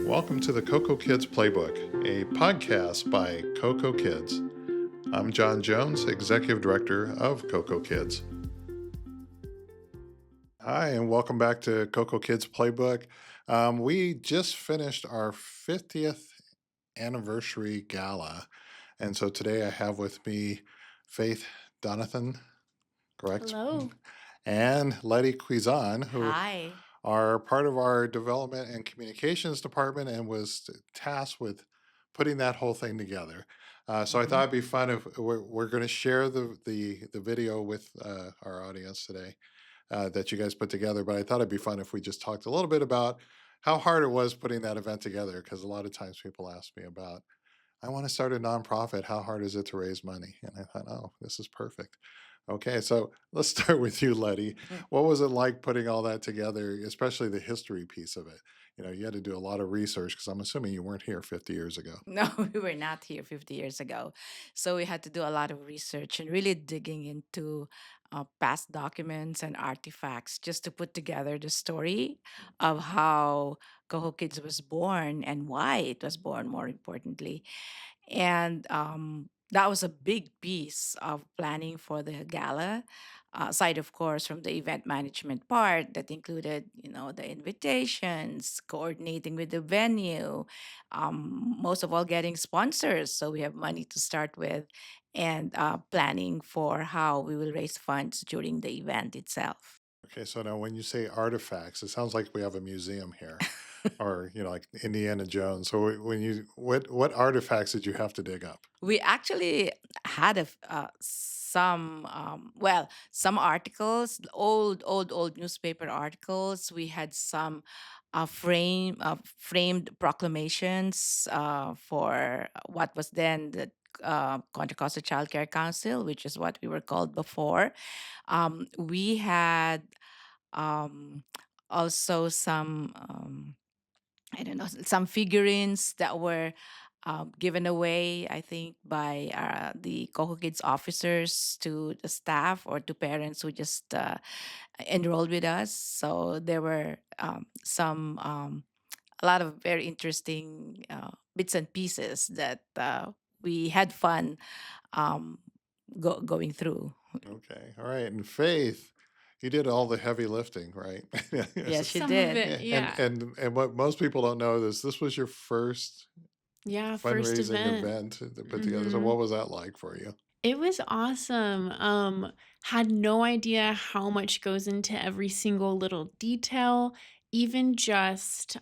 Welcome to the CocoKids Playbook, a podcast by CocoKids. I'm John Jones, Executive Director of CocoKids. Hi, and welcome back to CocoKids Playbook. We just finished our 50th anniversary gala. And so today I have with me Faith Donithan, correct? Hello. And Letty Quizon, who Hi. are part of our development and communications department and was tasked with putting that whole thing together. So I thought it'd be fun if we're going to share the video with our audience today that you guys put together. But I thought it'd be fun if we just talked a little bit about how hard it was putting that event together, because a lot of times people ask me about, I want to start a nonprofit. How hard is it to raise money? And I thought, oh, this is perfect. Okay, so let's start with you, Letty. Mm. What was it like putting all that together, especially the history piece of it? You had to do a lot of research because I'm assuming you weren't here 50 years ago. No, we were not here 50 years ago. So we had to do a lot of research and really digging into past documents and artifacts just to put together the story of how Coho Kids was born and why it was born, more importantly. And that was a big piece of planning for the gala. Aside, of course, from the event management part that included, the invitations, coordinating with the venue, most of all, getting sponsors. So we have money to start with, and planning for how we will raise funds during the event itself. Okay, so now when you say artifacts, it sounds like we have a museum here, or like Indiana Jones. So when you what artifacts did you have to dig up? We actually had some articles, old newspaper articles. We had some framed proclamations for what was then the Contra Costa Child Care Council, which is what we were called before. We had um, also some. I don't know, some figurines that were given away, I think, by the Coco Kids officers to the staff or to parents who just enrolled with us. So there were a lot of very interesting bits and pieces that we had fun um, going through. Okay, all right, and Faith, you did all the heavy lifting, right? Yes. Yes, she Some of did. it, And yeah. and what most people don't know is this was your first Yeah, first fundraising event. event to put together. So Mhm. what was that like for you? It was awesome. Had no idea how much goes into every single little detail, even just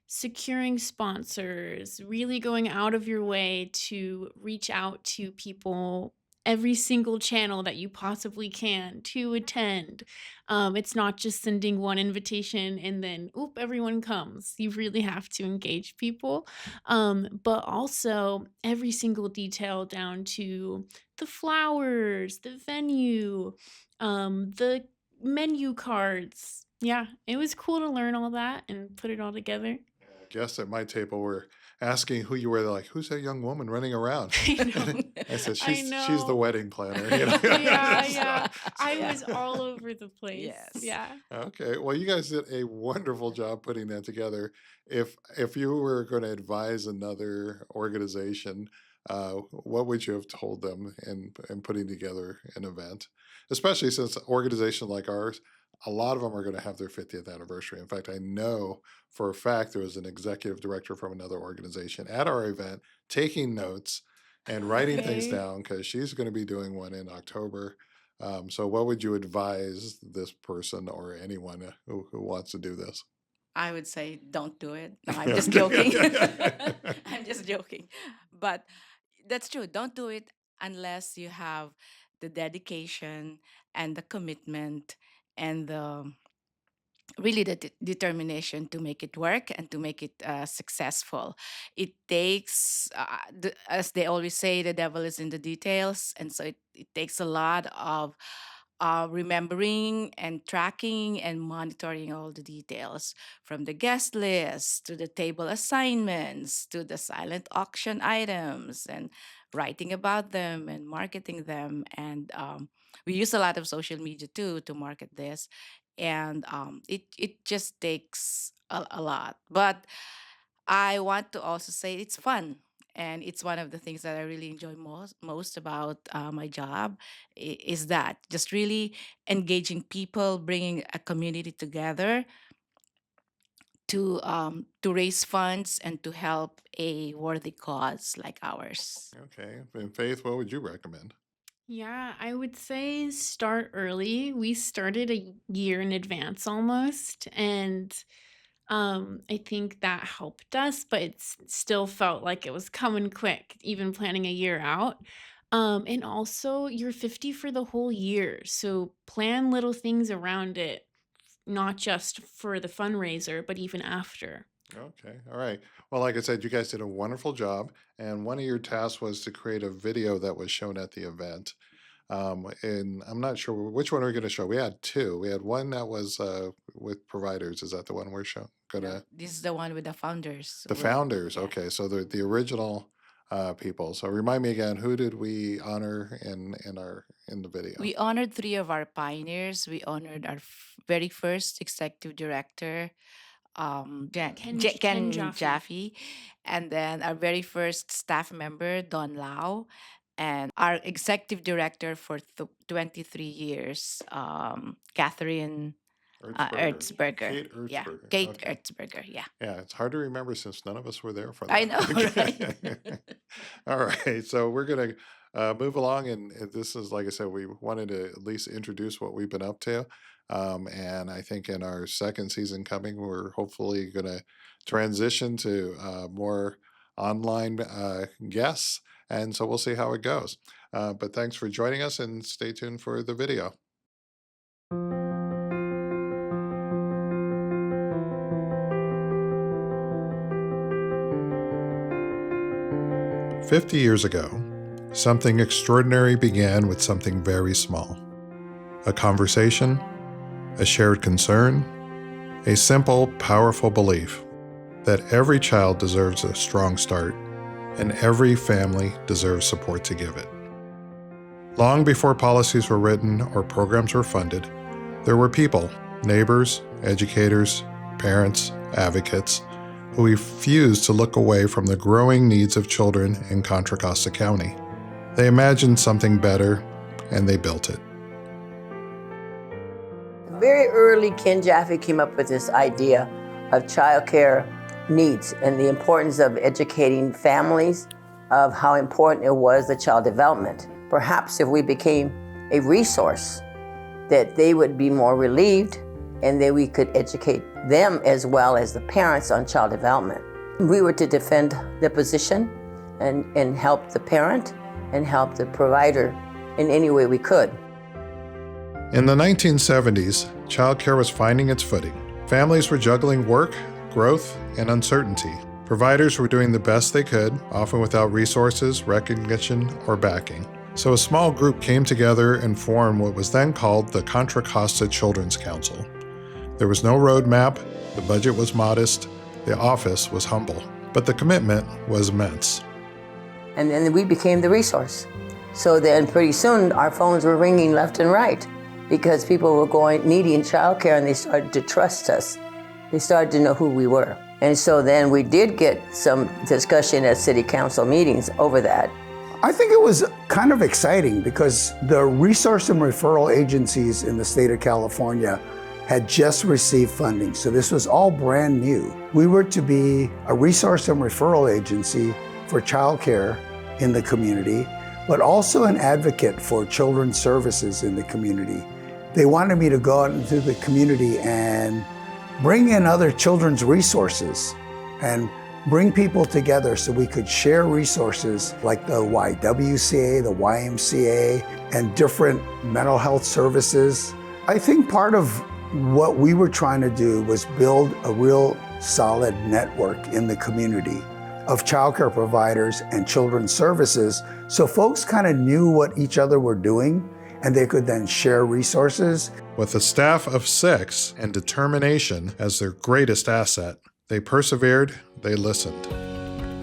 securing sponsors, really going out of your way to reach out to people every single channel that you possibly can to attend. It's not just sending one invitation and then oop, everyone comes. You really have to engage people. But also every single detail down to the flowers, the venue, the menu cards. Yeah, it was cool to learn all that and put it all together. Guests at my table were asking who you were. They're like, "Who's that young woman running around?" I know. And I said, I "She's the know. wedding planner." Yeah, So- yeah. I Yeah. was all over the place. Yes. Yeah. okay, well, you guys did a wonderful job putting that together. If you were going to advise another organization, what would you have told them in putting together an event? Especially since organizations like ours, a lot of them are going to have their 50th anniversary. In fact, I know for a fact there was an executive director from another organization at our event taking notes and writing things Okay. down because she's going to be doing one in October. So, what would you advise this person or anyone who wants to do this? I would say don't do it. No, I'm just joking. I'm just joking. But that's true. Don't do it unless you have the dedication and the commitment and the really the determination to make it work and to make it successful. It takes, as they always say, the devil is in the details. And so it takes a lot of remembering and tracking and monitoring all the details from the guest list to the table assignments to the silent auction items and writing about them and marketing them. And we use a lot of social media too to market this. And it just takes a lot. But I want to also say it's fun. And it's one of the things that I really enjoy most about my job is that just really engaging people, bringing a community together to raise funds and to help a worthy cause like ours. Okay. And Faith, what would you recommend? Yeah, I would say start early. We started a year in advance almost, and I think that helped us, but still felt like it was coming quick, even planning a year out. And also you're 50 for the whole year, so plan little things around it, not just for the fundraiser, but even after. Okay. All right. Well, like I said, you guys did a wonderful job. And one of your tasks was to create a video that was shown at the event. And I'm not sure which one we're going to show. We had two. We had one that was with providers. Is that the one we're No, gonna? this is the one with the founders. The founders. Yeah. Okay, so the original people. So remind me again, who did we honor in the video? We honored three of our pioneers. We honored our very first executive director, Ken Ken Jaffe. Jaffe, and then our very first staff member, Don Lau, and our executive director for 23 years, Catherine Ertzberger. Kate Yeah, Ertzberger. Kate Okay. Ertzberger. Yeah, Yeah, it's hard to remember since none of us were there for I that. know, right? All right, so we're gonna move along, and this is like I said, we wanted to at least introduce what we've been up to, and I think in our second season coming, we're hopefully gonna transition to more online guests, and so we'll see how it goes. But thanks for joining us, and stay tuned for the video. 50 years ago, something extraordinary began with something very small. A conversation, a shared concern, a simple, powerful belief that every child deserves a strong start and every family deserves support to give it. Long before policies were written or programs were funded, there were people, neighbors, educators, parents, advocates, who refused to look away from the growing needs of children in Contra Costa County. They imagined something better, and they built it. Very early, Ken Jaffe came up with this idea of childcare needs and the importance of educating families of how important it was the child development. Perhaps if we became a resource, that they would be more relieved and that we could educate them as well as the parents on child development. We were to defend the position and help the parent and help the provider in any way we could. In the 1970s, childcare was finding its footing. Families were juggling work, growth, and uncertainty. Providers were doing the best they could, often without resources, recognition, or backing. So a small group came together and formed what was then called the Contra Costa Children's Council. There was no roadmap, the budget was modest, the office was humble, but the commitment was immense. And then we became the resource. So then pretty soon our phones were ringing left and right because people were needing childcare and they started to trust us. They started to know who we were. And so then we did get some discussion at city council meetings over that. I think it was kind of exciting because the resource and referral agencies in the state of California had just received funding, so this was all brand new. We were to be a resource and referral agency for childcare in the community, but also an advocate for children's services in the community. They wanted me to go out into the community and bring in other children's resources and bring people together so we could share resources like the YWCA, the YMCA, and different mental health services. I think part of what we were trying to do was build a real solid network in the community of childcare providers and children's services so folks kind of knew what each other were doing and they could then share resources. With a staff of 6 and determination as their greatest asset, they persevered, they listened.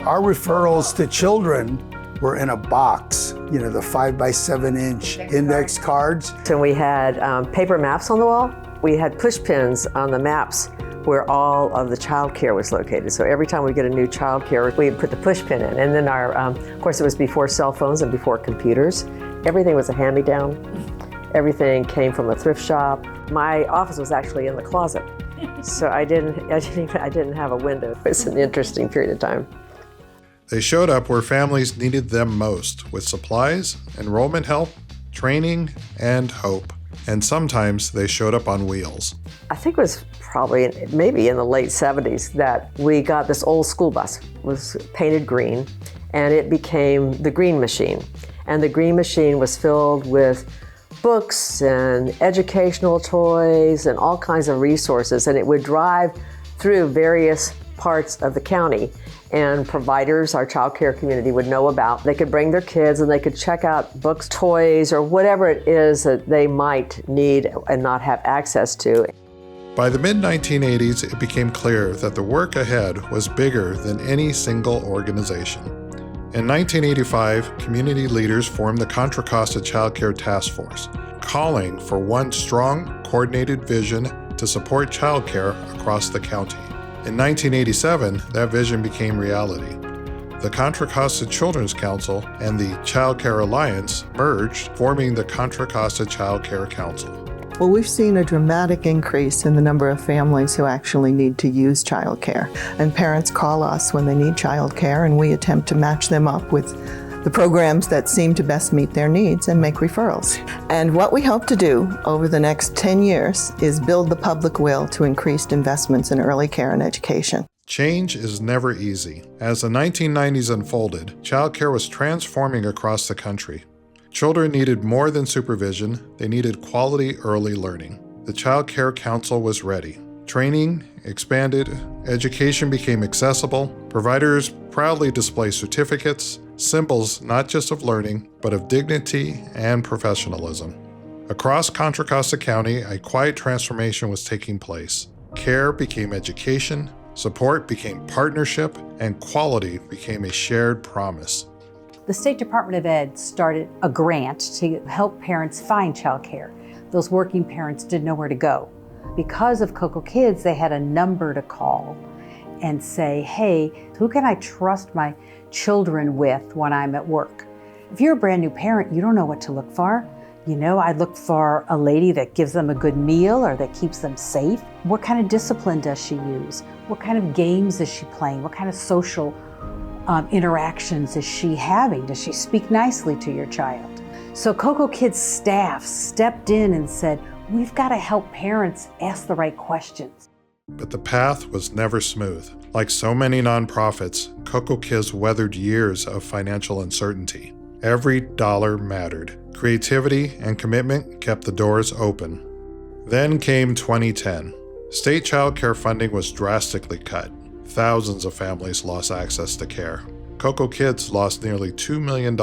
Our referrals to children were in a box, the 5x7-inch index cards. And we had paper maps on the wall. We had push pins on the maps where all of the child care was located. So every time we get a new child care, we'd put the push pin in. And then of course it was before cell phones and before computers. Everything was a hand-me-down. Everything came from a thrift shop. My office was actually in the closet. So I didn't have a window. It was an interesting period of time. They showed up where families needed them most, with supplies, enrollment help, training, and hope. And sometimes they showed up on wheels. I think it was probably maybe in the late 70s that we got this old school bus. It was painted green, and it became the Green Machine. And the Green Machine was filled with books and educational toys and all kinds of resources, and it would drive through various parts of the county, and providers, our child care community, would know about. They could bring their kids and they could check out books, toys, or whatever it is that they might need and not have access to. By the mid-1980s, it became clear that the work ahead was bigger than any single organization. In 1985, community leaders formed the Contra Costa Child Care Task Force, calling for one strong, coordinated vision to support child care across the county. In 1987, that vision became reality. The Contra Costa Children's Council and the Child Care Alliance merged, forming the Contra Costa Child Care Council. Well, we've seen a dramatic increase in the number of families who actually need to use childcare. And parents call us when they need childcare, and we attempt to match them up with the programs that seem to best meet their needs and make referrals. And what we hope to do over the next 10 years is build the public will to increased investments in early care and education. Change is never easy. As the 1990s unfolded, childcare was transforming across the country. Children needed more than supervision, they needed quality early learning. The Child Care Council was ready. Training expanded, education became accessible, providers proudly display certificates, symbols not just of learning, but of dignity and professionalism. Across Contra Costa County, a quiet transformation was taking place. Care became education, support became partnership, and quality became a shared promise. The State Department of Ed started a grant to help parents find childcare. Those working parents didn't know where to go. Because of CocoKids, they had a number to call and say, hey, who can I trust my children with when I'm at work? If you're a brand new parent, you don't know what to look for. You know, I look for a lady that gives them a good meal or that keeps them safe. What kind of discipline does she use? What kind of games is she playing? What kind of social interactions is she having? Does she speak nicely to your child? So CocoKids staff stepped in and said, we've got to help parents ask the right questions. But the path was never smooth. Like so many nonprofits, CocoKids weathered years of financial uncertainty. Every dollar mattered. Creativity and commitment kept the doors open. Then came 2010. State child care funding was drastically cut. Thousands of families lost access to care. CocoKids lost nearly $2 million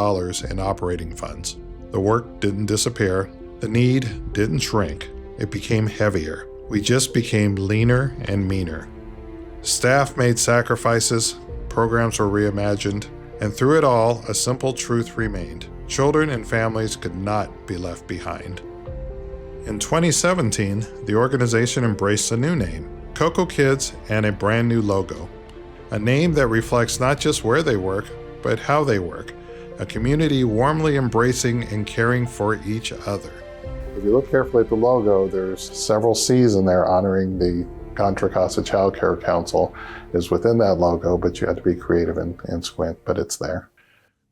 in operating funds. The work didn't disappear. The need didn't shrink. It became heavier. We just became leaner and meaner. Staff made sacrifices, programs were reimagined, and through it all, a simple truth remained. Children and families could not be left behind. In 2017, the organization embraced a new name, CocoKids, and a brand new logo. A name that reflects not just where they work, but how they work. A community warmly embracing and caring for each other. If you look carefully at the logo, there's several C's in there honoring the Contra Costa Child Care Council is within that logo, but you have to be creative and squint, but it's there.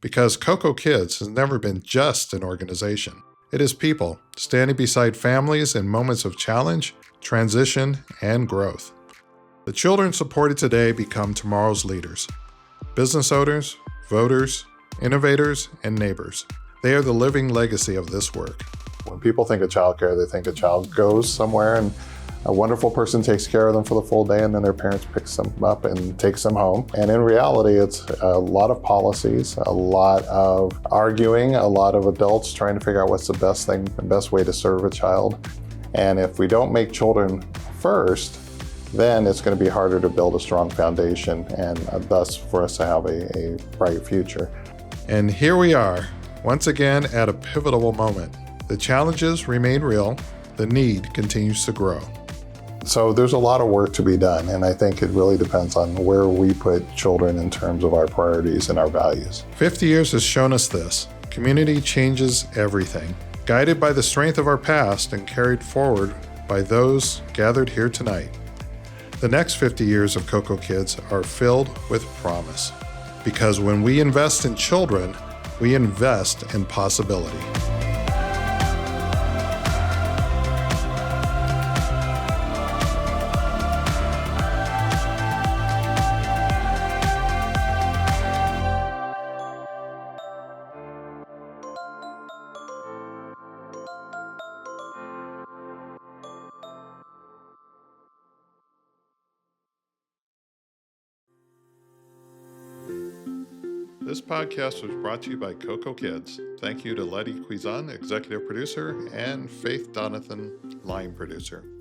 Because CocoKids has never been just an organization. It is people standing beside families in moments of challenge, transition, and growth. The children supported today become tomorrow's leaders. Business owners, voters, innovators, and neighbors. They are the living legacy of this work. When people think of childcare, they think a child goes somewhere and a wonderful person takes care of them for the full day, and then their parents picks them up and takes them home. And in reality, it's a lot of policies, a lot of arguing, a lot of adults trying to figure out what's the best thing, the best way to serve a child. And if we don't make children first, then it's going to be harder to build a strong foundation and thus for us to have a bright future. And here we are, once again at a pivotal moment. The challenges remain real, the need continues to grow. So there's a lot of work to be done, and I think it really depends on where we put children in terms of our priorities and our values. 50 years has shown us this. Community changes everything. Guided by the strength of our past and carried forward by those gathered here tonight. The next 50 years of CocoKids are filled with promise. Because when we invest in children, we invest in possibility. This podcast was brought to you by CocoKids. Thank you to Letty Quizon, executive producer, and Faith Donithan, line producer.